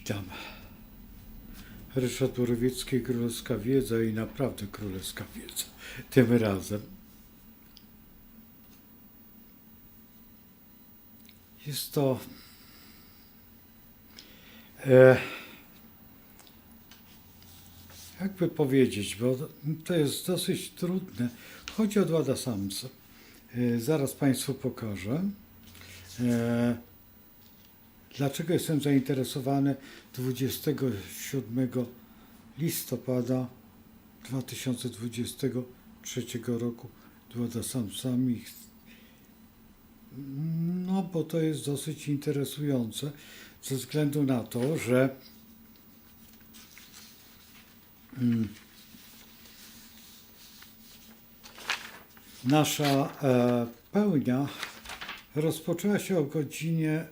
Witam. Ryszard Borowiecki, Królewska Wiedza i naprawdę Królewska Wiedza. Tym razem jest to jakby powiedzieć, bo to jest dosyć trudne. Chodzi o Wlada Samsa. Zaraz Państwu pokażę. Dlaczego jestem zainteresowany 27 listopada 2023 roku Wlada Samsami? No, bo to jest dosyć interesujące ze względu na to, że nasza pełnia rozpoczęła się o godzinie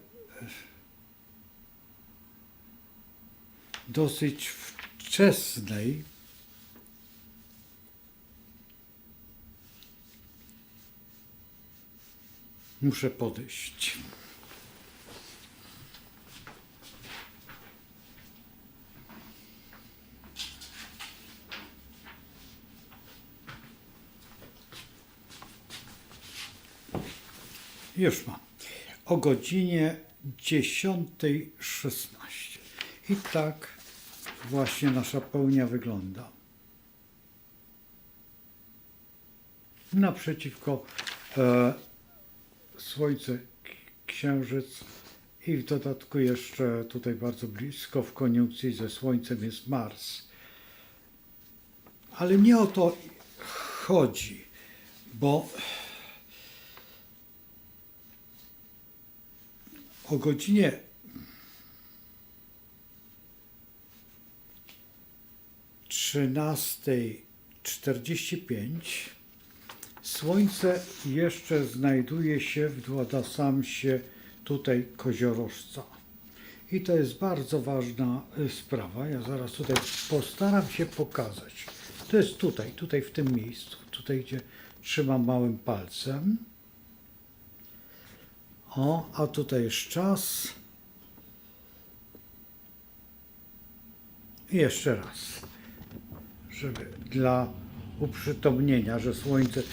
dosyć wczesnej. Muszę podejść. Już mam. O godzinie 10:16. I tak właśnie nasza pełnia wygląda. Naprzeciwko Słońce, Księżyc i w dodatku jeszcze tutaj bardzo blisko w koniunkcji ze Słońcem jest Mars. Ale nie o to chodzi, bo o godzinie 13:45 Słońce jeszcze znajduje się w Wlada Samsie, tutaj koziorożca. I to jest bardzo ważna sprawa. Ja zaraz tutaj postaram się pokazać. To jest tutaj w tym miejscu. Tutaj, gdzie trzymam małym palcem. O, a tutaj jest czas. I jeszcze raz, żeby dla uprzytomnienia, że Słońce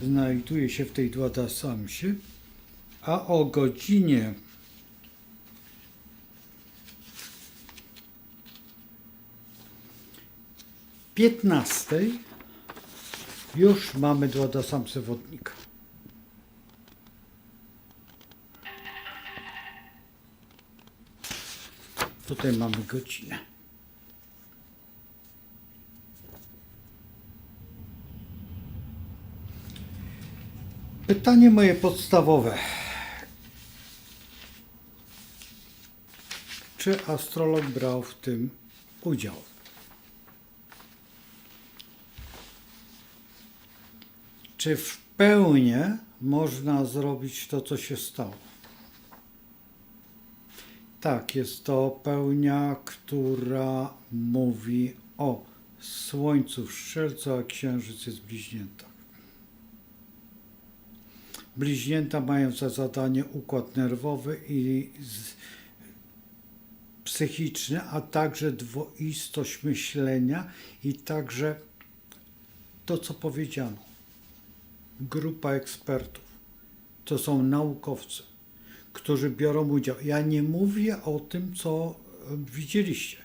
znajduje się w tej Wlada Samsie, a o godzinie 15 już mamy Wlada Samsę wodnika. Tutaj mamy godzinę. Pytanie moje podstawowe. Czy astrolog brał w tym udział? Czy w pełni można zrobić to, co się stało? Tak, jest to pełnia, która mówi o Słońcu w Strzelcu, a Księżyc jest w Bliźniętach. Bliźnięta mają za zadanie układ nerwowy i psychiczny, a także dwoistość myślenia i także to, co powiedziano. Grupa ekspertów. To są naukowcy, którzy biorą udział. Ja nie mówię o tym, co widzieliście.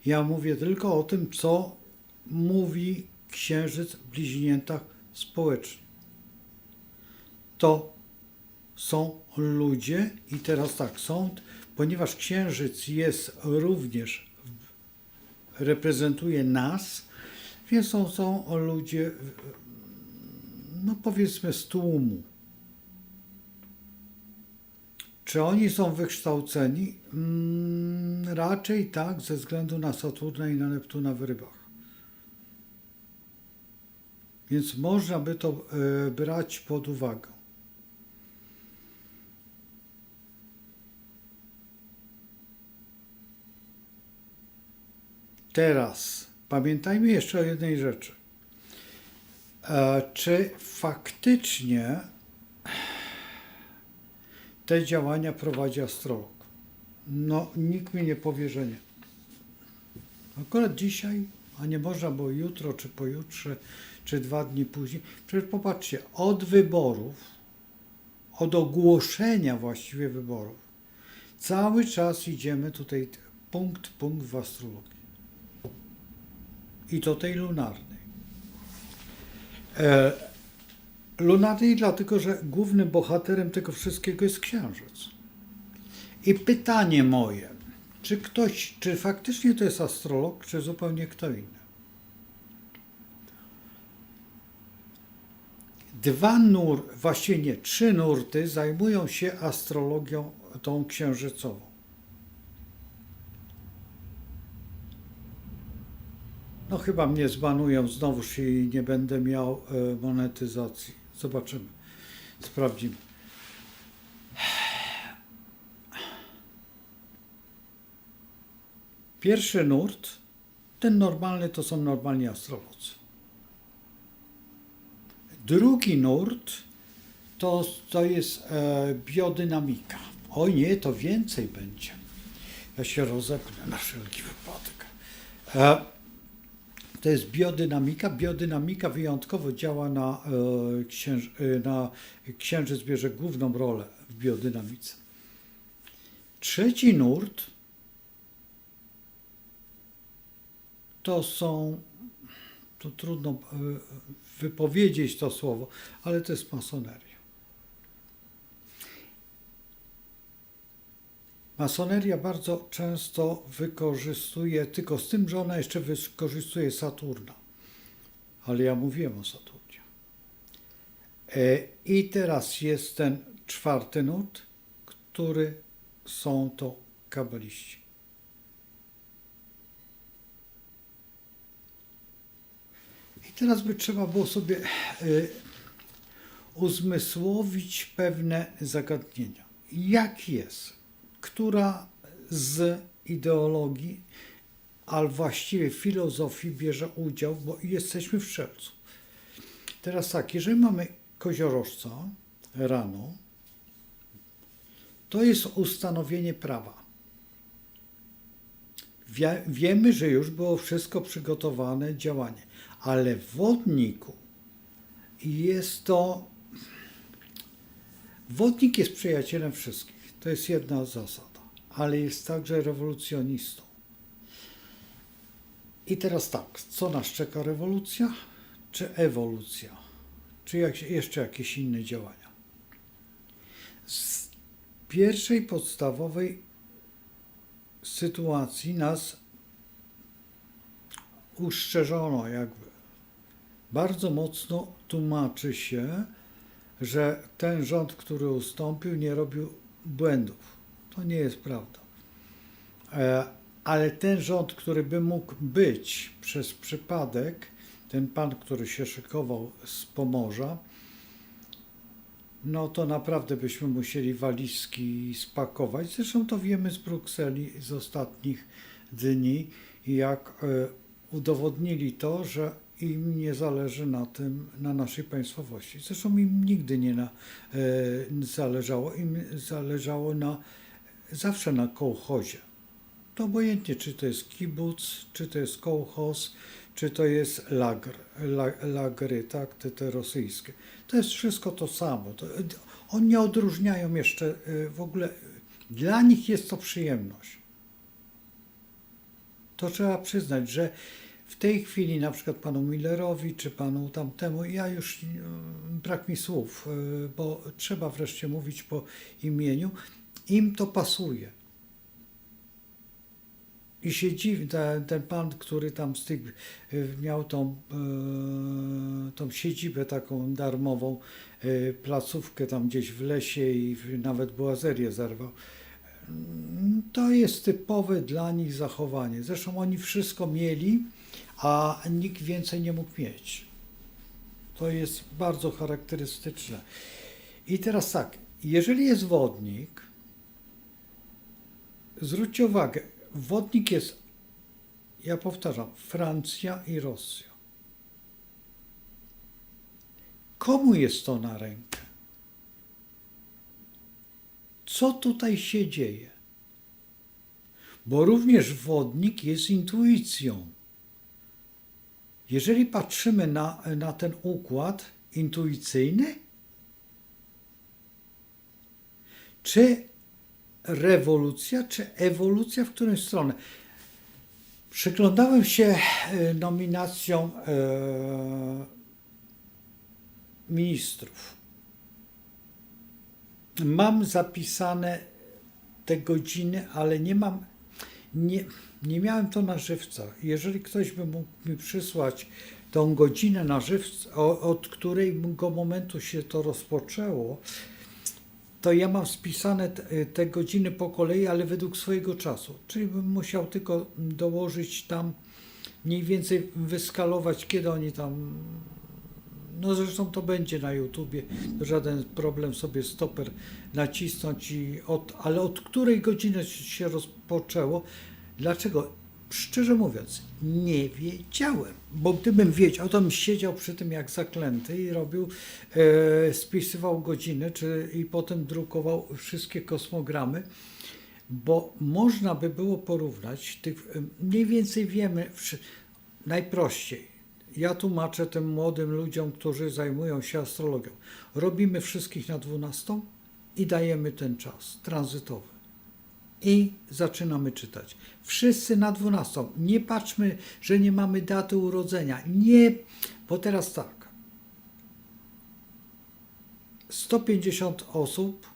Ja mówię tylko o tym, co mówi Księżyc w Bliźniętach społecznie. To są ludzie i teraz tak, ponieważ Księżyc jest również, reprezentuje nas, więc są ludzie, no powiedzmy z tłumu. Czy oni są wykształceni? Raczej tak, ze względu na Saturna i na Neptuna w rybach. Więc można by to brać pod uwagę. Teraz pamiętajmy jeszcze o jednej rzeczy. Czy faktycznie te działania prowadzi astrolog? No, nikt mi nie powie, że nie. Akurat dzisiaj, a nie można było jutro, czy pojutrze, czy 2 dni później. Przecież popatrzcie, od wyborów, od ogłoszenia właściwie wyborów, cały czas idziemy tutaj punkt w astrologii. I to tej lunarnej. Lunarnej dlatego, że głównym bohaterem tego wszystkiego jest księżyc. I pytanie moje, czy faktycznie to jest astrolog, czy zupełnie kto inny? Właściwie nie, 3 nurty zajmują się astrologią tą księżycową. No chyba mnie zbanują znowuż i nie będę miał monetyzacji. Zobaczymy, sprawdzimy. Pierwszy nurt, ten normalny, to są normalni astrolodzy. Drugi nurt to jest biodynamika. O nie, to więcej będzie. Ja się rozepnę na wszelki wypadek. To jest biodynamika. Biodynamika wyjątkowo działa na księżyc, bierze główną rolę w biodynamice. Trzeci nurt to trudno wypowiedzieć to słowo, ale to jest masoneria. Masoneria bardzo często wykorzystuje, tylko z tym, że ona jeszcze wykorzystuje Saturna. Ale ja mówiłem o Saturnie. I teraz jest ten 4. nurt, który są to kabaliści. I teraz by trzeba było sobie uzmysłowić pewne zagadnienia. Jak jest? Która z ideologii, ale właściwie filozofii bierze udział, bo jesteśmy w Strzelcu. Teraz tak, jeżeli mamy koziorożca rano, to jest ustanowienie prawa. Wiemy, że już było wszystko przygotowane, działanie, ale w wodniku jest to... Wodnik jest przyjacielem wszystkich. To jest jedna zasada, ale jest także rewolucjonistą. I teraz tak, co nas czeka, rewolucja czy ewolucja? Czy jeszcze jakieś inne działania? Z pierwszej podstawowej sytuacji nas uszczerzono jakby. Bardzo mocno tłumaczy się, że ten rząd, który ustąpił, nie robił błędów. To nie jest prawda. Ale ten rząd, który by mógł być przez przypadek, ten pan, który się szykował z Pomorza, no to naprawdę byśmy musieli walizki spakować. Zresztą to wiemy z Brukseli z ostatnich dni, jak udowodnili to, że im nie zależy na tym, na naszej państwowości. Zresztą im nigdy nie zależało. Im zależało zawsze na kołchozie. To obojętnie, czy to jest kibuc, czy to jest kołchoz, czy to jest lagry, tak, te rosyjskie. To jest wszystko to samo. Oni nie odróżniają jeszcze w ogóle. Dla nich jest to przyjemność. To trzeba przyznać, że w tej chwili na przykład panu Millerowi czy panu tamtemu, ja już brak mi słów, bo trzeba wreszcie mówić po imieniu, im to pasuje. I się dziwi, ten pan, który tam miał tą siedzibę taką darmową, placówkę tam gdzieś w lesie i nawet boazerię zerwał. To jest typowe dla nich zachowanie. Zresztą oni wszystko mieli, a nikt więcej nie mógł mieć. To jest bardzo charakterystyczne. I teraz tak, jeżeli jest wodnik, zwróćcie uwagę, wodnik jest, ja powtarzam, Francja i Rosja. Komu jest to na rękę? Co tutaj się dzieje? bo również wodnik jest intuicją. Jeżeli patrzymy na ten układ intuicyjny, czy rewolucja, czy ewolucja, w którą stronę? Przyglądałem się nominacjom ministrów. Mam zapisane te godziny, ale nie miałem to na żywca. Jeżeli ktoś by mógł mi przysłać tą godzinę na żywca, od którego momentu się to rozpoczęło, to ja mam spisane te godziny po kolei, ale według swojego czasu. Czyli bym musiał tylko dołożyć tam, mniej więcej wyskalować, kiedy oni tam... No zresztą to będzie na YouTubie, żaden problem sobie stoper nacisnąć, ale od której godziny się rozpoczęło. Dlaczego? Szczerze mówiąc, nie wiedziałem, bo gdybym wiedział, to bym siedział przy tym jak zaklęty i robił, spisywał godziny, i potem drukował wszystkie kosmogramy, bo można by było porównać, mniej więcej wiemy, najprościej. Ja tłumaczę tym młodym ludziom, którzy zajmują się astrologią. Robimy wszystkich na 12 i dajemy ten czas tranzytowy. I zaczynamy czytać. Wszyscy na 12. Nie patrzmy, że nie mamy daty urodzenia. Nie, bo teraz tak. 150 osób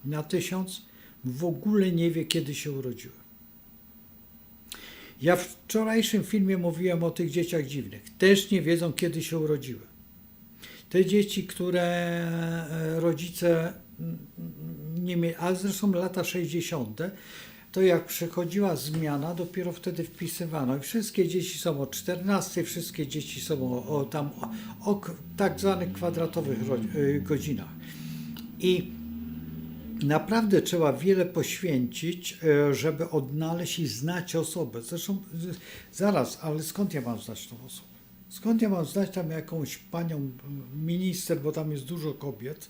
na 1000 w ogóle nie wie, kiedy się urodziły. Ja w wczorajszym filmie mówiłem o tych dzieciach dziwnych. Też nie wiedzą, kiedy się urodziły. Te dzieci, które rodzice nie mieli, a zresztą lata 60., to jak przychodziła zmiana, dopiero wtedy wpisywano. I wszystkie dzieci są o 14, wszystkie dzieci są o tak zwanych kwadratowych godzinach. I naprawdę trzeba wiele poświęcić, żeby odnaleźć i znać osobę. Zresztą zaraz, ale skąd ja mam znać tą osobę? Skąd ja mam znać tam jakąś panią minister, bo tam jest dużo kobiet,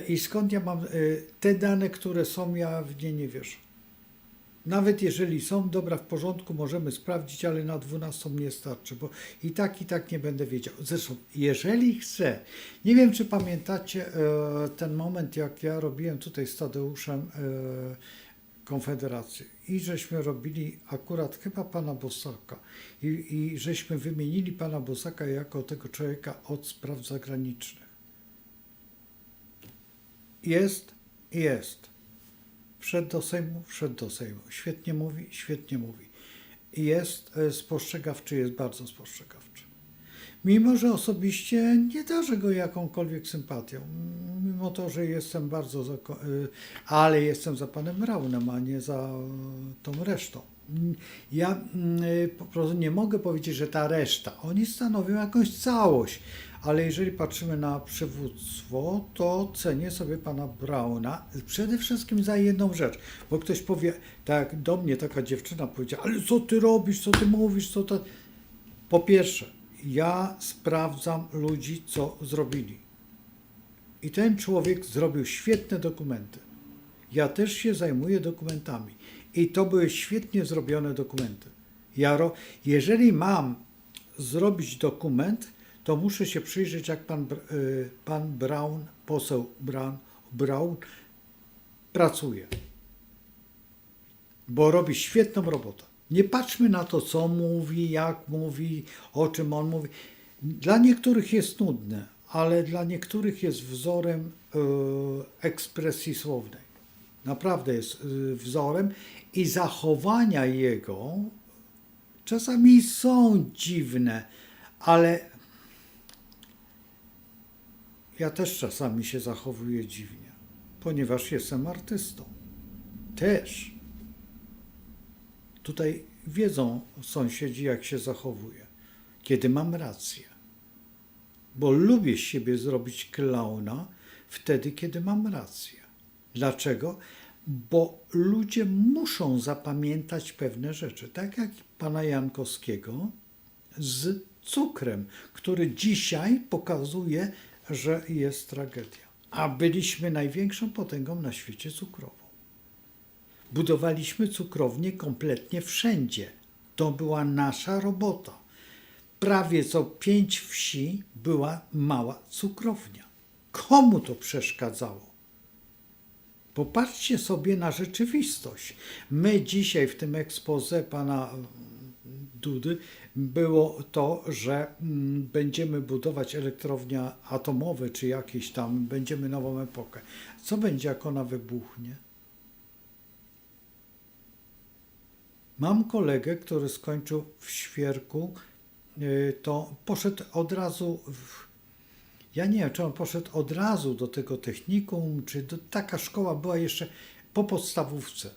i skąd ja mam te dane, które są, ja w nie wierzę. Nawet jeżeli są, dobra, w porządku, możemy sprawdzić, ale na 12 nie starczy, bo i tak nie będę wiedział. Zresztą, jeżeli chcę, nie wiem, czy pamiętacie ten moment, jak ja robiłem tutaj z Tadeuszem Konfederację i żeśmy robili akurat chyba pana Bosaka i żeśmy wymienili pana Bosaka jako tego człowieka od spraw zagranicznych. Jest. Wszedł do Sejmu. Świetnie mówi. Jest spostrzegawczy, jest bardzo spostrzegawczy. Mimo że osobiście nie darzę go jakąkolwiek sympatią. Mimo to, że jestem ale jestem za panem Braunem, a nie za tą resztą. Ja po prostu nie mogę powiedzieć, że ta reszta, oni stanowią jakąś całość, ale jeżeli patrzymy na przywództwo, to cenię sobie pana Brauna przede wszystkim za jedną rzecz, bo ktoś powie, tak do mnie taka dziewczyna powiedziała, ale co ty robisz, co ty mówisz, co to... Po pierwsze, ja sprawdzam ludzi, co zrobili. I ten człowiek zrobił świetne dokumenty. Ja też się zajmuję dokumentami. I to były świetnie zrobione dokumenty. Jeżeli mam zrobić dokument, to muszę się przyjrzeć, jak pan Braun, poseł Braun pracuje. Bo robi świetną robotę. Nie patrzmy na to, co mówi, jak mówi, o czym on mówi. Dla niektórych jest nudne, ale dla niektórych jest wzorem ekspresji słownej. Naprawdę jest wzorem i zachowania jego czasami są dziwne, ale ja też czasami się zachowuję dziwnie, ponieważ jestem artystą. Też. Tutaj wiedzą sąsiedzi, jak się zachowuję, kiedy mam rację. Bo lubię z siebie zrobić klauna wtedy, kiedy mam rację. Dlaczego? Bo ludzie muszą zapamiętać pewne rzeczy. Tak jak pana Jankowskiego z cukrem, który dzisiaj pokazuje, że jest tragedia. A byliśmy największą potęgą na świecie cukrową. Budowaliśmy cukrownię kompletnie wszędzie. To była nasza robota. Prawie co 5 wsi była mała cukrownia. Komu to przeszkadzało? Popatrzcie sobie na rzeczywistość. My dzisiaj w tym expose pana Dudy było to, że będziemy budować elektrownie atomowe czy jakieś tam, będziemy nową epokę. Co będzie, jak ona wybuchnie? Mam kolegę, który skończył w Świerku, to poszedł od razu, ja nie wiem, czy on poszedł od razu do tego technikum, czy taka szkoła była jeszcze po podstawówce.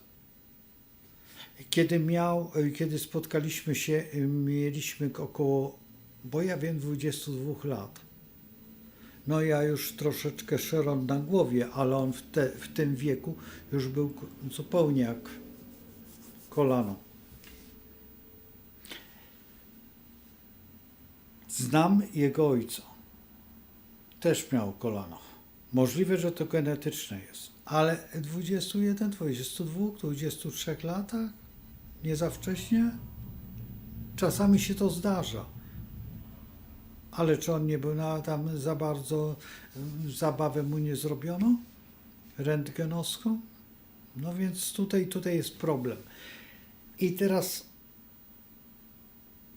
Kiedy spotkaliśmy się, mieliśmy około, bo ja wiem, 22 lat. No ja już troszeczkę szeron na głowie, ale on w tym wieku już był zupełnie jak kolano. Znam jego ojca. Też miał kolano. Możliwe, że to genetyczne jest. Ale 21, 22, 23 latach? Nie za wcześnie? Czasami się to zdarza. Ale czy on nie był tam za bardzo, zabawę mu nie zrobiono? Rentgenowską? No więc tutaj jest problem. I teraz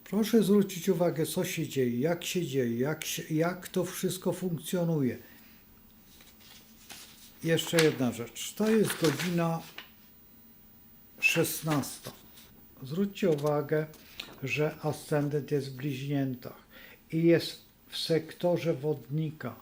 proszę zwrócić uwagę, co się dzieje, jak to wszystko funkcjonuje. Jeszcze jedna rzecz. To jest godzina 16. Zwróćcie uwagę, że ascendent jest w bliźniętach i jest w sektorze wodnika.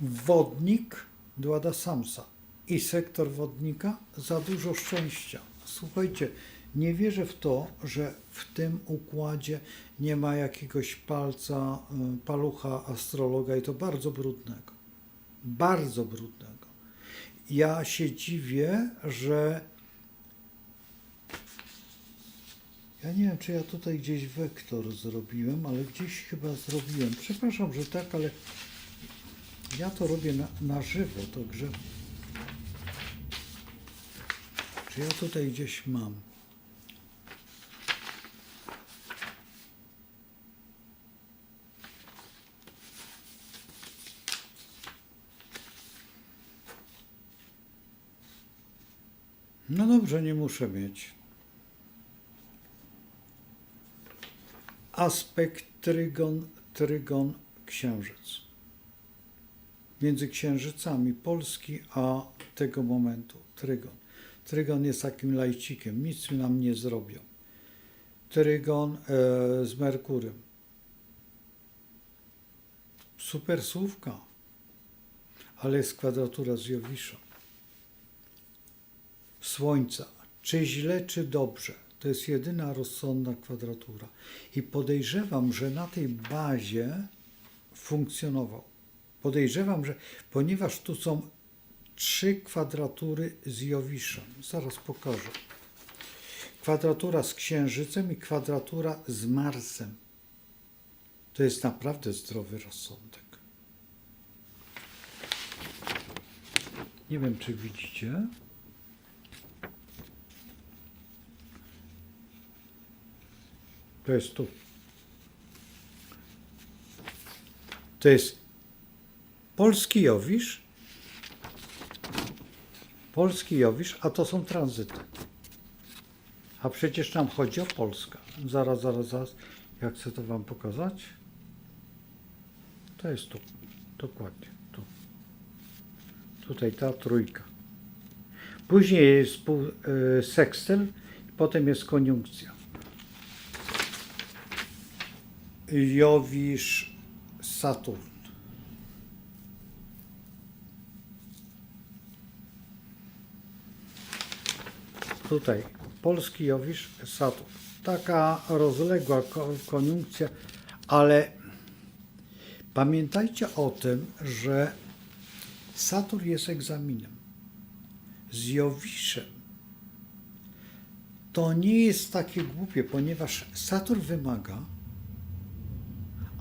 Wodnik Dwada Samsa i sektor wodnika za dużo szczęścia. Słuchajcie, nie wierzę w to, że w tym układzie nie ma jakiegoś palucha astrologa i to bardzo brudnego. Bardzo brudnego. Ja się dziwię, że ja nie wiem, czy ja tutaj gdzieś wektor zrobiłem, ale gdzieś chyba zrobiłem. Przepraszam, że tak, ale ja to robię na żywo, także czy ja tutaj gdzieś mam? No dobrze, nie muszę mieć. Aspekt trygon, księżyc. Między księżycami Polski a tego momentu. Trygon. Trygon jest takim lajcikiem, nic nam nie zrobią. Trygon z Merkurem. Super słówka, ale jest kwadratura z Jowiszem. Słońca. Czy źle, czy dobrze? To jest jedyna rozsądna kwadratura. I podejrzewam, że na tej bazie funkcjonował. Podejrzewam, że ponieważ tu są 3 kwadratury z Jowiszem. Zaraz pokażę. Kwadratura z Księżycem i kwadratura z Marsem. To jest naprawdę zdrowy rozsądek. Nie wiem, czy widzicie. To jest tu. To jest polski Jowisz, a to są tranzyty. A przecież nam chodzi o Polskę. Zaraz. Jak chcę to wam pokazać? To jest tu. Dokładnie tu. Tutaj ta trójka. Później jest sekstyl, potem jest koniunkcja. Jowisz, Saturn. Tutaj polski Jowisz, Saturn. Taka rozległa koniunkcja, ale pamiętajcie o tym, że Saturn jest egzaminem. Z Jowiszem to nie jest takie głupie, ponieważ Saturn wymaga,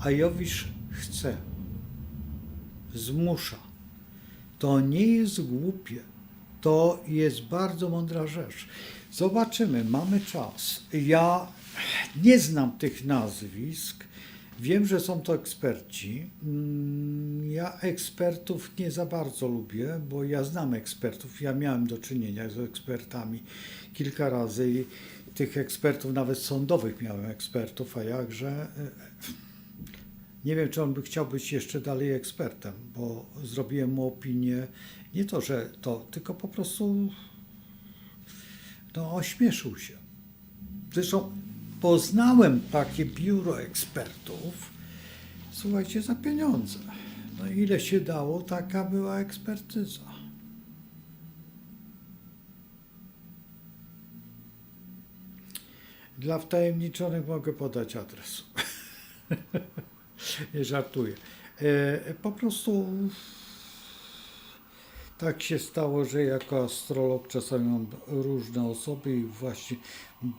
a Jowisz chce, zmusza. To nie jest głupie. to jest bardzo mądra rzecz. Zobaczymy, mamy czas. Ja nie znam tych nazwisk. Wiem, że są to eksperci. Ja ekspertów nie za bardzo lubię, bo ja znam ekspertów. Ja miałem do czynienia z ekspertami kilka razy i tych ekspertów, nawet sądowych miałem ekspertów, a jakże nie wiem, czy on by chciał być jeszcze dalej ekspertem, bo zrobiłem mu opinię, nie to, że to, tylko po prostu no, ośmieszył się. Zresztą poznałem takie biuro ekspertów, słuchajcie, za pieniądze. No ile się dało, taka była ekspertyza. Dla wtajemniczonych mogę podać adres. Nie żartuję. Po prostu tak się stało, że jako astrolog czasami mam różne osoby i właśnie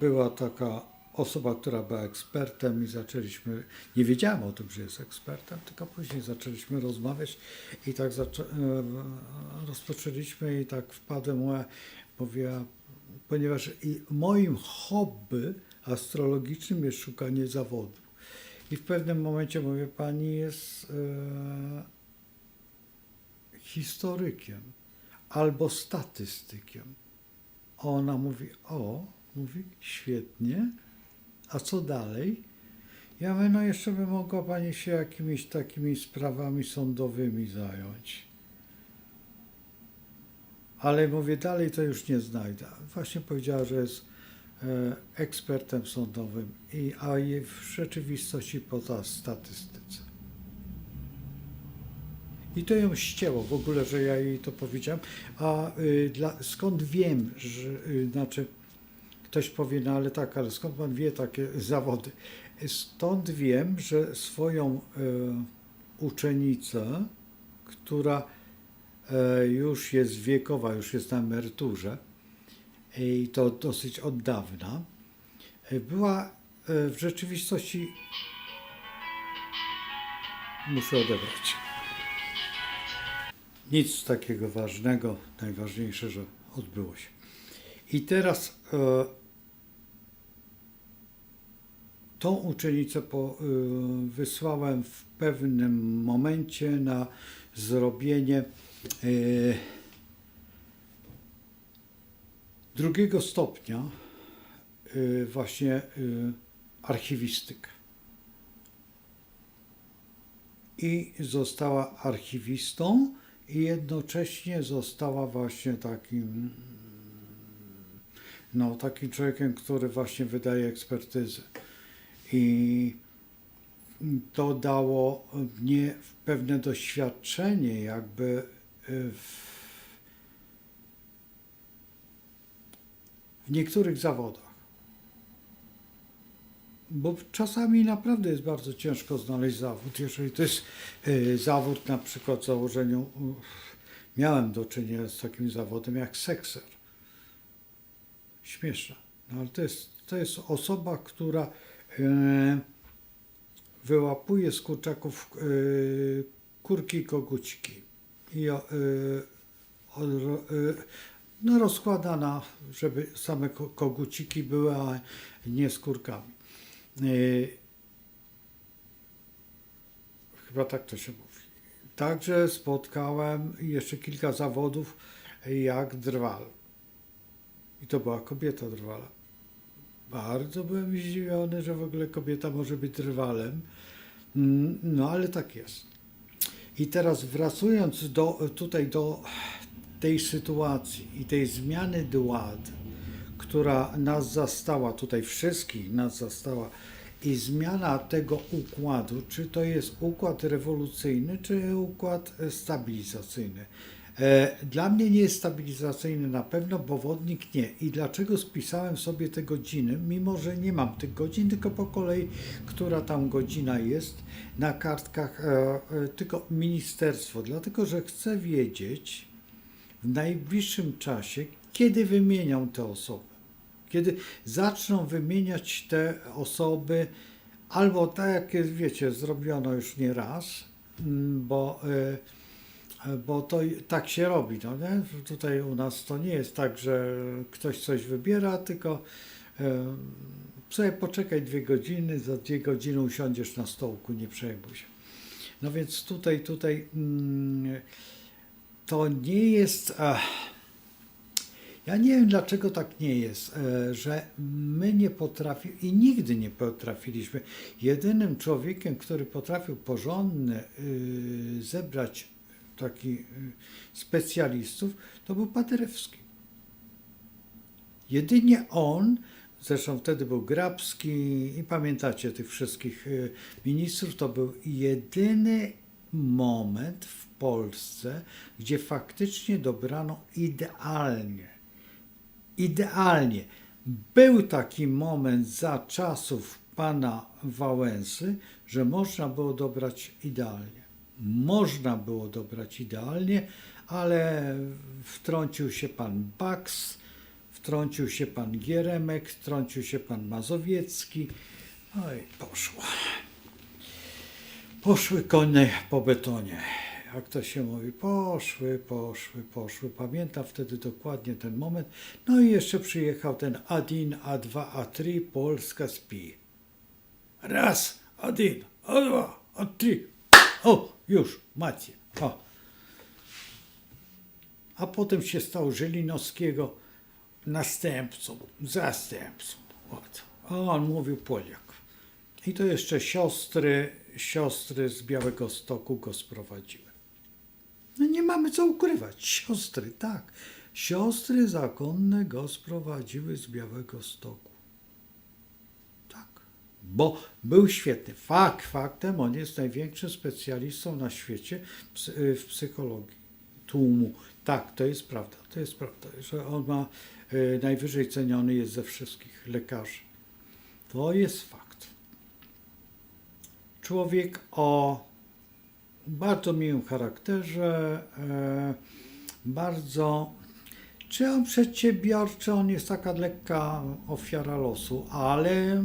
była taka osoba, która była ekspertem i zaczęliśmy, nie wiedziałem o tym, że jest ekspertem, tylko później zaczęliśmy rozmawiać i tak rozpoczęliśmy i tak wpadłem, mówiła, ponieważ i moim hobby astrologicznym jest szukanie zawodu. I w pewnym momencie mówię, pani jest historykiem albo statystykiem. A ona mówi, mówi, świetnie, a co dalej? Ja mówię, no jeszcze by mogła pani się jakimiś takimi sprawami sądowymi zająć. Ale mówię, dalej to już nie znajdę. Właśnie powiedziała, że jest ekspertem sądowym, a w rzeczywistości po statystyce. I to ją ścięło w ogóle, że ja jej to powiedziałem. A skąd wiem, że, znaczy ktoś powie, no ale tak, ale skąd pan wie takie zawody? Stąd wiem, że swoją uczennicę, która już jest wiekowa, już jest na emeryturze, i to dosyć od dawna, była w rzeczywistości... Muszę odebrać. Nic takiego ważnego, najważniejsze, że odbyło się. I teraz tą uczennicę wysłałem w pewnym momencie na zrobienie drugiego stopnia właśnie archiwistykę. I została archiwistą i jednocześnie została właśnie takim człowiekiem, który właśnie wydaje ekspertyzy. I to dało mnie pewne doświadczenie jakby w niektórych zawodach. Bo czasami naprawdę jest bardzo ciężko znaleźć zawód. Jeżeli to jest zawód na przykład w założeniu, miałem do czynienia z takim zawodem jak sekser. Śmieszne. No, ale to jest osoba, która wyłapuje z kurczaków kurki i koguciki. I rozkłada żeby same koguciki były, a nie z kurkami. Chyba tak to się mówi. Także spotkałem jeszcze kilka zawodów jak drwal. I to była kobieta drwala. Bardzo byłem zdziwiony, że w ogóle kobieta może być drwalem. No ale tak jest. I teraz wracając tutaj do tej sytuacji i tej zmiany władzy, która nas zastała, tutaj wszystkich nas zastała, i zmiana tego układu, czy to jest układ rewolucyjny, czy układ stabilizacyjny. Dla mnie nie jest stabilizacyjny na pewno, bo wodnik nie. I dlaczego spisałem sobie te godziny, mimo że nie mam tych godzin, tylko po kolei, która tam godzina jest na kartkach, tylko ministerstwo, dlatego że chcę wiedzieć w najbliższym czasie, kiedy wymienią te osoby. Kiedy zaczną wymieniać te osoby, albo tak jak wiecie, zrobiono już nie raz, bo bo to tak się robi, no nie? Tutaj u nas to nie jest tak, że ktoś coś wybiera, tylko sobie poczekaj 2 godziny, za 2 godziny usiądziesz na stołku, nie przejmuj się. No więc tutaj to nie jest. Ja nie wiem, dlaczego tak nie jest, że my nie potrafimy i nigdy nie potrafiliśmy. Jedynym człowiekiem, który potrafił porządnie zebrać takich specjalistów, to był Paderewski. Jedynie on, zresztą wtedy był Grabski i pamiętacie tych wszystkich ministrów, to był jedyny moment w Polsce, gdzie faktycznie dobrano idealnie. Był taki moment za czasów pana Wałęsy, że można było dobrać idealnie. Można było dobrać idealnie, ale wtrącił się pan Baks, wtrącił się pan Gieremek, wtrącił się pan Mazowiecki. No i poszło. Poszły konie po betonie. Jak to się mówi, poszły. Pamiętam wtedy dokładnie ten moment. No i jeszcze przyjechał ten A1, A2, A3, Polska śpi. Raz, A1, A2, A3. O, już, macie. O. A potem się stał Żylinowskiego następcą, zastępcą. A on mówił Poliak. I to jeszcze siostry z Białegostoku go sprowadziły. No nie mamy co ukrywać. Siostry, tak. Siostry zakonne go sprowadziły z Białegostoku. Tak. Bo był świetny. Faktem, on jest największym specjalistą na świecie w psychologii tłumu. Tak, to jest prawda, że on ma najwyżej ceniony jest ze wszystkich lekarzy. To jest fakt. Człowiek o bardzo miłym charakterze, bardzo, czy on przedsiębiorczy, on jest taka lekka ofiara losu, ale,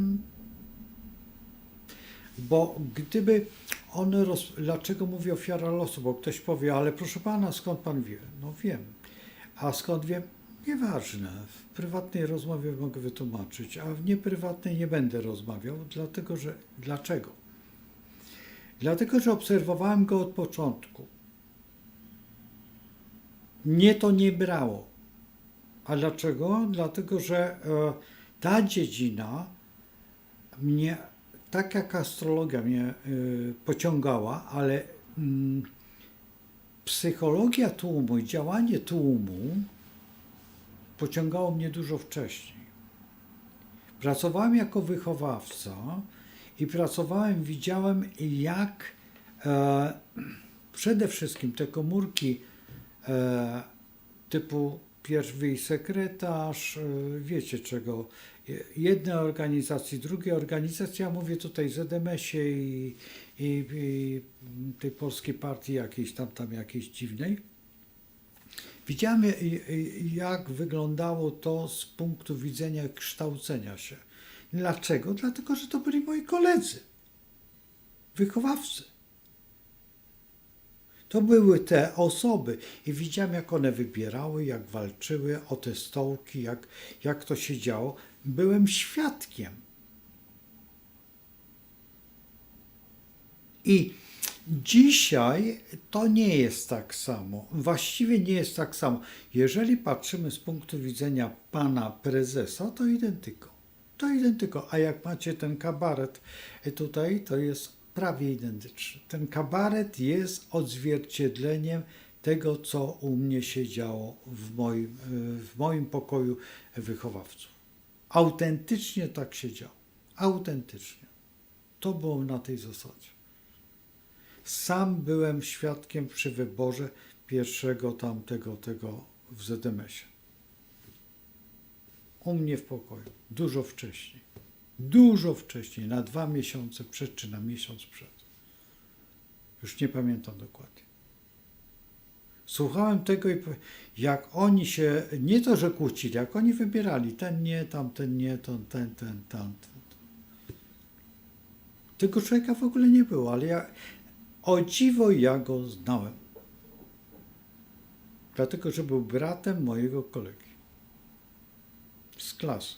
bo gdyby on, dlaczego mówię ofiara losu, bo ktoś powie, ale proszę pana, skąd pan wie? No wiem. A skąd wiem? Nieważne. W prywatnej rozmowie mogę wytłumaczyć, a w nieprywatnej nie będę rozmawiał, dlaczego? Dlatego, że obserwowałem go od początku. Mnie to nie brało. A dlaczego? Dlatego, że ta dziedzina mnie, tak jak astrologia mnie pociągała, ale psychologia tłumu i działanie tłumu pociągało mnie dużo wcześniej. Pracowałem jako wychowawca i widziałem jak przede wszystkim te komórki typu pierwszy sekretarz, wiecie czego, jednej organizacji, drugiej organizacji, ja mówię tutaj ZMS-ie i tej polskiej partii jakiejś tam jakiejś dziwnej. Widziałem, jak wyglądało to z punktu widzenia kształcenia się. Dlaczego? Dlatego, że to byli moi koledzy, wychowawcy. To były te osoby i widziałem, jak one wybierały, jak walczyły o te stołki, jak to się działo. Byłem świadkiem. I dzisiaj to nie jest tak samo. Właściwie nie jest tak samo. Jeżeli patrzymy z punktu widzenia pana prezesa, to identyko. A jak macie ten kabaret tutaj, to jest prawie identyczny. Ten kabaret jest odzwierciedleniem tego, co u mnie się działo w moim pokoju wychowawców. Autentycznie tak się działo. Autentycznie. To było na tej zasadzie. Sam byłem świadkiem przy wyborze pierwszego tego w ZMS-ie. U mnie w pokoju. Dużo wcześniej, na 2 miesiące przed, czy na miesiąc przed. Już nie pamiętam dokładnie. Słuchałem tego i jak oni się, nie to, że kłócili, jak oni wybierali, ten nie, tamten nie, ten. Tego człowieka w ogóle nie było, ale o dziwo ja go znałem. Dlatego, że był bratem mojego kolegi z klasy,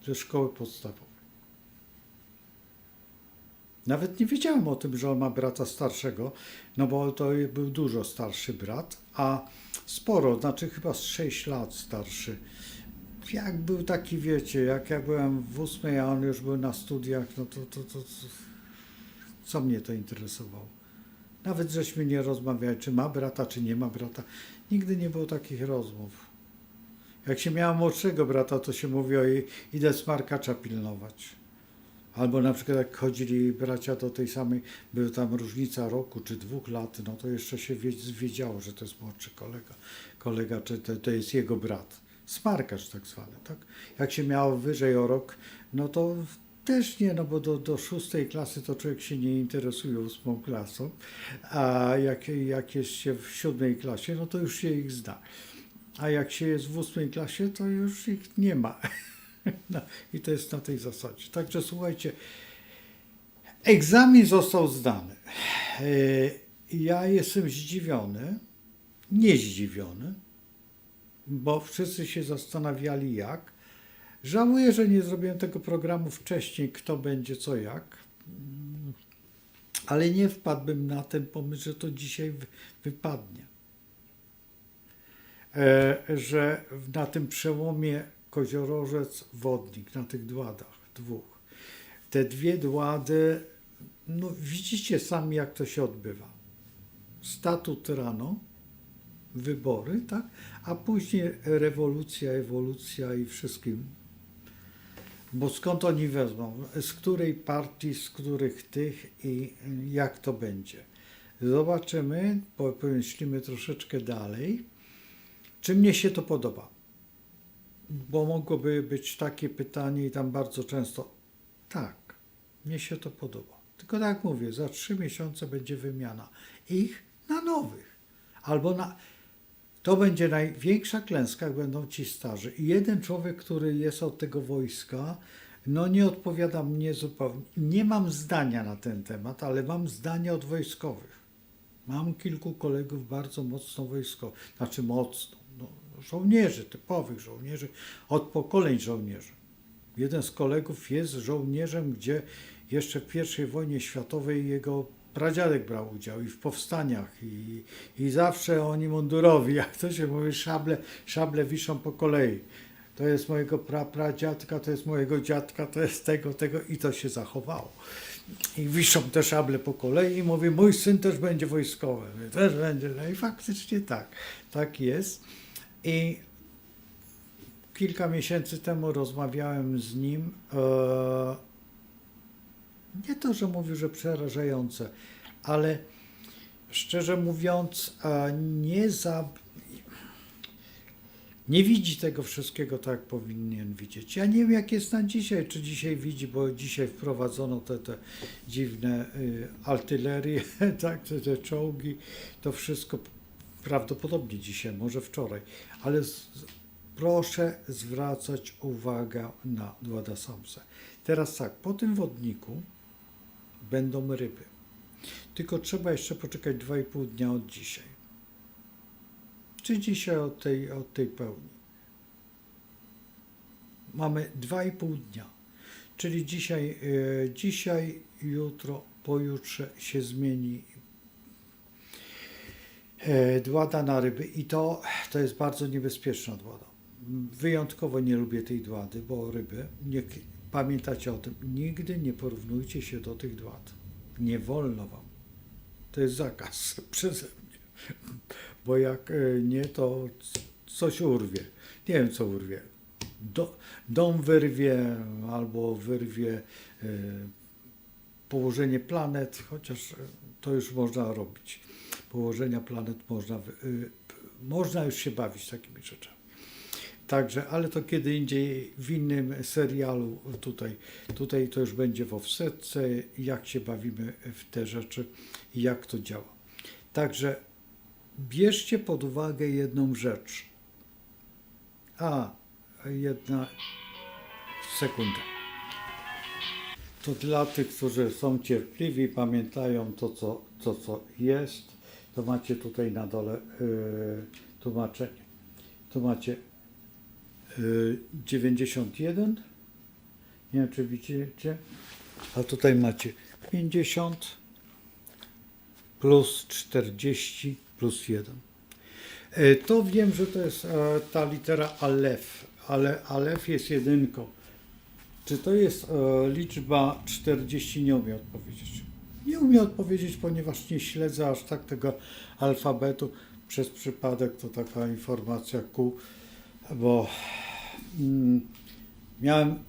ze szkoły podstawowej. Nawet nie wiedziałem o tym, że on ma brata starszego, no bo to był dużo starszy brat, a sporo, znaczy chyba z 6 lat starszy. Jak był taki, wiecie, jak ja byłem w 8, a on już był na studiach, no to co mnie to interesowało? Nawet żeśmy nie rozmawiali, czy ma brata, czy nie ma brata. Nigdy nie było takich rozmów. Jak się miało młodszego brata, to się mówiło, idę smarkacza pilnować. Albo na przykład jak chodzili bracia do tej samej, była tam różnica roku czy 2 lat, no to jeszcze się wiedziało, że to jest młodszy kolega czy to jest jego brat. Smarkacz tak zwany, tak? Jak się miało wyżej o rok, no to też nie, no bo do 6 klasy to człowiek się nie interesuje 8 klasą, a jak jest się w 7 klasie, no to już się ich zna. A jak się jest w 8 klasie, to już ich nie ma. No, i to jest na tej zasadzie. Także słuchajcie, egzamin został zdany. Ja jestem zdziwiony, nie zdziwiony, bo wszyscy się zastanawiali jak. Żałuję, że nie zrobiłem tego programu wcześniej, kto będzie co jak, ale nie wpadłbym na ten pomysł, że to dzisiaj wypadnie. Że na tym przełomie Koziorożec-Wodnik, na tych dładach dwóch. Te dwie dłady, no widzicie sami jak to się odbywa. Statut rano, wybory, tak? A później rewolucja, ewolucja i wszystkim. Bo skąd oni wezmą? Z której partii, z których tych i jak to będzie? Zobaczymy, pomyślimy troszeczkę dalej. Czy mnie się to podoba? Bo mogłoby być takie pytanie i tam bardzo często tak, mnie się to podoba. Tylko tak jak mówię, za 3 miesiące będzie wymiana ich na nowych. Albo to będzie największa klęska, jak będą ci starzy. I jeden człowiek, który jest od tego wojska, no nie odpowiada mnie zupełnie. Nie mam zdania na ten temat, ale mam zdanie od wojskowych. Mam kilku kolegów bardzo mocno wojskowych, znaczy mocno, no, żołnierzy, typowych żołnierzy, od pokoleń żołnierzy. Jeden z kolegów jest żołnierzem, gdzie jeszcze w I wojnie światowej jego pradziadek brał udział i w powstaniach i zawsze oni mundurowi, jak to się mówi, szable wiszą po kolei. To jest mojego pradziadka, to jest mojego dziadka, to jest tego i to się zachowało. I wiszą te szable po kolei i mówi, mój syn też będzie wojskowy, też będzie. No i faktycznie tak jest. I kilka miesięcy temu rozmawiałem z nim, nie to, że mówił, że przerażające, ale szczerze mówiąc nie widzi tego wszystkiego tak, jak powinien widzieć. Ja nie wiem, jak jest na dzisiaj, czy dzisiaj widzi, bo dzisiaj wprowadzono te dziwne artylerie, tak, te czołgi, to wszystko prawdopodobnie dzisiaj, może wczoraj, ale proszę zwracać uwagę na Dłada Samse. Teraz tak, po tym wodniku będą ryby. Tylko trzeba jeszcze poczekać 2,5 dnia od dzisiaj. Czy dzisiaj od tej pełni. Mamy 2,5 dnia. Czyli dzisiaj, jutro, pojutrze się zmieni dłada na ryby i to jest bardzo niebezpieczna dłada. Wyjątkowo nie lubię tej dłady, bo ryby, pamiętacie o tym, nigdy nie porównujcie się do tych dład. Nie wolno wam. To jest zakaz przeze mnie. Bo jak nie, to coś urwie. Nie wiem, co urwie. Dom wyrwie, albo wyrwie położenie planet, chociaż to już można robić. Położenia planet można już się bawić takimi rzeczami. Także, ale to kiedy indziej w innym serialu, tutaj to już będzie w offsetce, jak się bawimy w te rzeczy i jak to działa. Także bierzcie pod uwagę jedną rzecz. Jedna sekunda. To dla tych, którzy są cierpliwi, pamiętają to, co jest, to macie tutaj na dole tłumaczenie. Tu macie 91, nie wiem czy widzicie, a tutaj macie 50 plus 40 plus 1. To wiem, że to jest ta litera Alef, ale Alef jest jedynką. Czy to jest liczba 40? Nie umiem odpowiedzieć. Nie umiem odpowiedzieć, ponieważ nie śledzę aż tak tego alfabetu. Przez przypadek to taka informacja bo miałem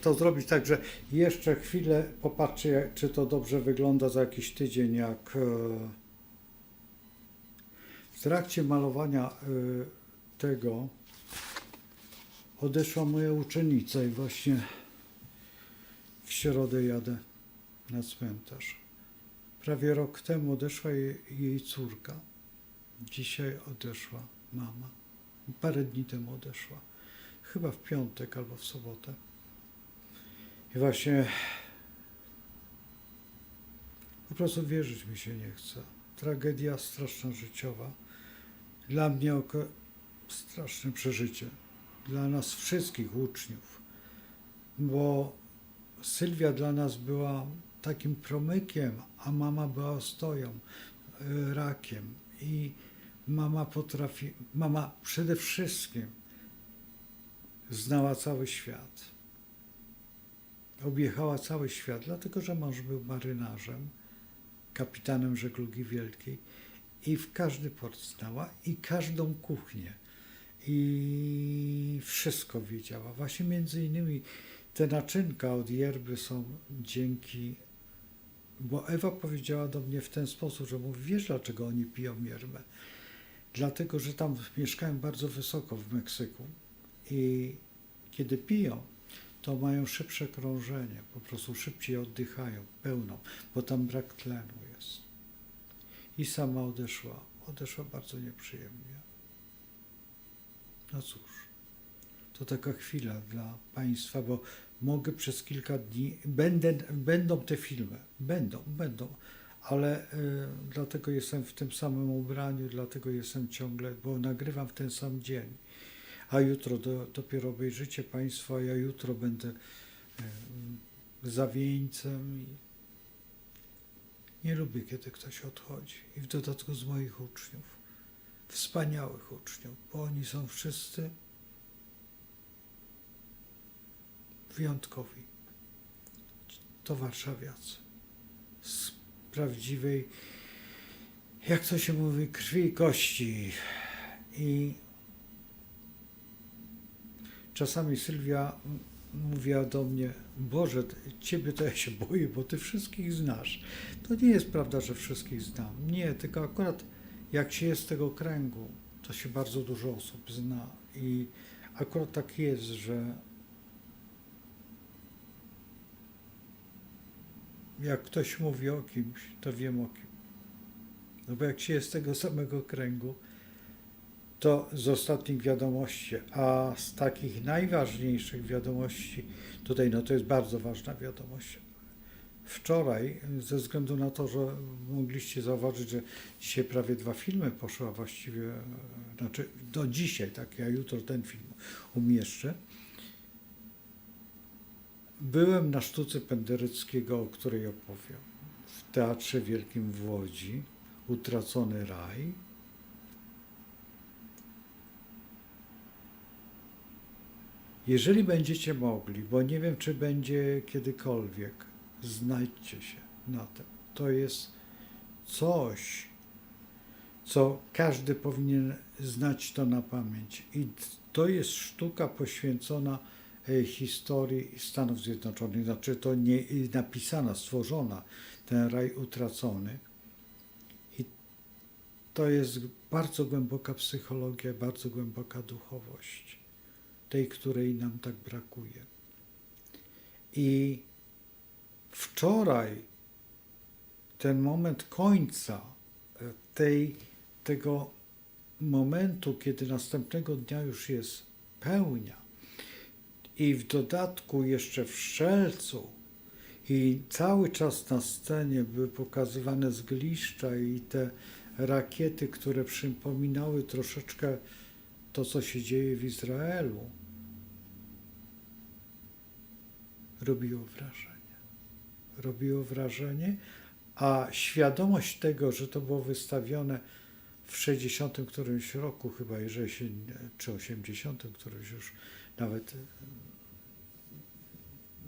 to zrobić tak, że jeszcze chwilę popatrzę, czy to dobrze wygląda za jakiś tydzień, jak w trakcie malowania tego odeszła moja uczennica i właśnie w środę jadę na cmentarz. Prawie rok temu odeszła jej córka. Dzisiaj odeszła mama. Parę dni temu odeszła. Chyba w piątek albo w sobotę. I właśnie po prostu wierzyć mi się nie chce. Tragedia straszna życiowa. Dla mnie straszne przeżycie. Dla nas wszystkich uczniów. Bo Sylwia dla nas była takim promykiem, a mama była ostoją, rakiem. I mama przede wszystkim znała cały świat. Objechała cały świat, dlatego że mąż był marynarzem, kapitanem żeglugi wielkiej i w każdy port znała i każdą kuchnię. I wszystko wiedziała. Właśnie między innymi te naczynka od yerby są dzięki, bo Ewa powiedziała do mnie w ten sposób, że mówi, wiesz dlaczego oni piją yerbę? Dlatego, że tam mieszkają bardzo wysoko w Meksyku i kiedy piją, to mają szybsze krążenie, po prostu szybciej oddychają, pełną, bo tam brak tlenu jest. I sama odeszła bardzo nieprzyjemnie. No cóż, to taka chwila dla Państwa, bo mogę przez kilka dni, będą te filmy, będą, ale dlatego jestem w tym samym ubraniu, dlatego jestem ciągle, bo nagrywam w ten sam dzień. A jutro dopiero obejrzycie Państwo, ja jutro będę za wieńcem i nie lubię, kiedy ktoś odchodzi. I w dodatku z moich uczniów, wspaniałych uczniów, bo oni są wszyscy wyjątkowi. To warszawiacy. Z prawdziwej, jak to się mówi, krwi i kości. I czasami Sylwia mówiła do mnie, Boże, Ciebie to ja się boję, bo Ty wszystkich znasz. To nie jest prawda, że wszystkich znam. Nie, tylko akurat jak się jest z tego kręgu, to się bardzo dużo osób zna. I akurat tak jest, że jak ktoś mówi o kimś, to wiem o kim. No bo jak się jest z tego samego kręgu, to z ostatnich wiadomości, a z takich najważniejszych wiadomości, tutaj no to jest bardzo ważna wiadomość. Wczoraj, ze względu na to, że mogliście zauważyć, że dzisiaj prawie 2 filmy poszły, a właściwie, znaczy do dzisiaj, tak, ja jutro ten film umieszczę. Byłem na sztuce Pendereckiego, o której opowiem, w Teatrze Wielkim w Łodzi, Utracony raj. Jeżeli będziecie mogli, bo nie wiem, czy będzie kiedykolwiek, znajdźcie się na tym. To jest coś, co każdy powinien znać to na pamięć. I to jest sztuka poświęcona historii Stanów Zjednoczonych. Znaczy to nie napisana, stworzona, ten raj utracony. I to jest bardzo głęboka psychologia, bardzo głęboka duchowość. Tej, której nam tak brakuje. I wczoraj ten moment końca tego momentu, kiedy następnego dnia już jest pełnia i w dodatku jeszcze w Strzelcu i cały czas na scenie były pokazywane zgliszcza i te rakiety, które przypominały troszeczkę to, co się dzieje w Izraelu, robiło wrażenie. Robiło wrażenie, a świadomość tego, że to było wystawione w 60 którymś roku chyba, jeżeli się, czy 80 którymś już nawet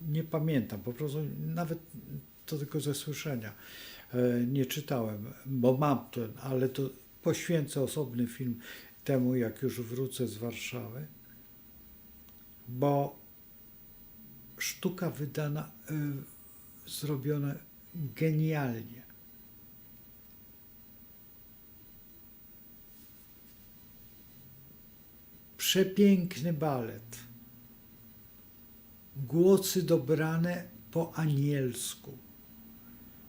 nie pamiętam, po prostu nawet to tylko ze słyszenia. Nie czytałem, bo mam ten, ale to poświęcę osobny film temu, jak już wrócę z Warszawy, bo sztuka wydana, zrobiona genialnie. Przepiękny balet. Głosy dobrane po anielsku.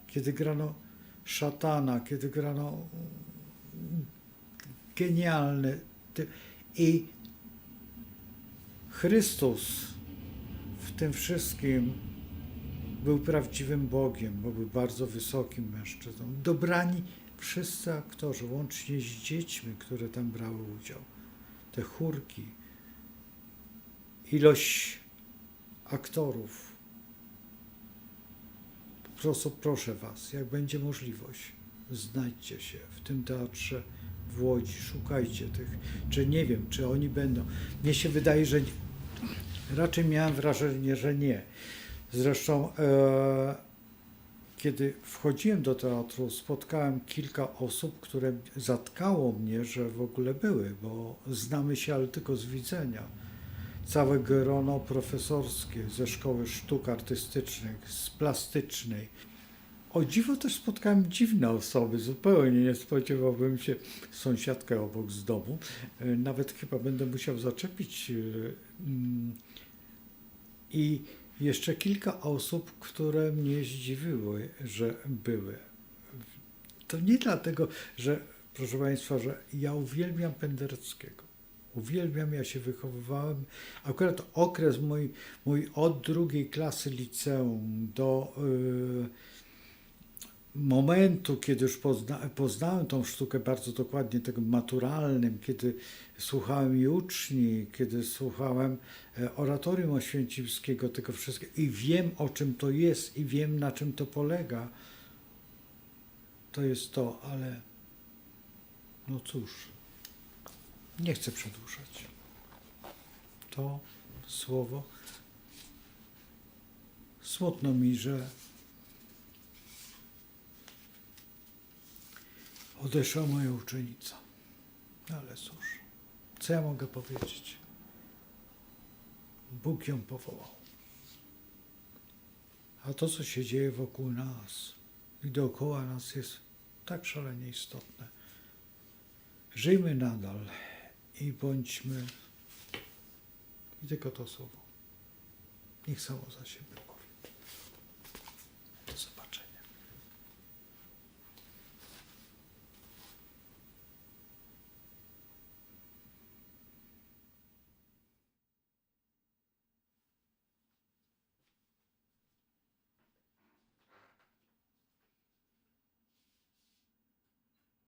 Kiedy grano szatana, kiedy grano genialne. I Chrystus w tym wszystkim był prawdziwym Bogiem, bo był bardzo wysokim mężczyzną. Dobrani wszyscy aktorzy, łącznie z dziećmi, które tam brały udział. Te chórki, ilość aktorów. Po prostu proszę Was, jak będzie możliwość, znajdźcie się w tym teatrze w Łodzi, szukajcie tych, czy nie wiem, czy oni będą. Mnie się wydaje, że nie. Raczej miałem wrażenie, że nie. Zresztą kiedy wchodziłem do teatru, spotkałem kilka osób, które zatkało mnie, że w ogóle były, bo znamy się, ale tylko z widzenia. Całe grono profesorskie ze Szkoły Sztuk Artystycznych, z plastycznej. O dziwo też spotkałem dziwne osoby, zupełnie nie spodziewałbym się, sąsiadkę obok z domu. Nawet chyba będę musiał zaczepić. I jeszcze kilka osób, które mnie zdziwiły, że były. To nie dlatego, że, proszę Państwa, że ja uwielbiam Pendereckiego. Uwielbiam, ja się wychowywałem. Akurat okres mój od drugiej klasy liceum do momentu, kiedy już poznałem tą sztukę bardzo dokładnie, tego maturalnym, kiedy słuchałem Juczni, kiedy słuchałem oratorium oświęcimskiego, tego wszystkiego i wiem, o czym to jest i wiem, na czym to polega, to jest to, ale no cóż, nie chcę przedłużać. To słowo, smutno mi, że odeszła moja uczennica. Ale cóż, co ja mogę powiedzieć? Bóg ją powołał. A to, co się dzieje wokół nas i dookoła nas, jest tak szalenie istotne. Żyjmy nadal i bądźmy, i tylko to słowo, niech samo za siebie.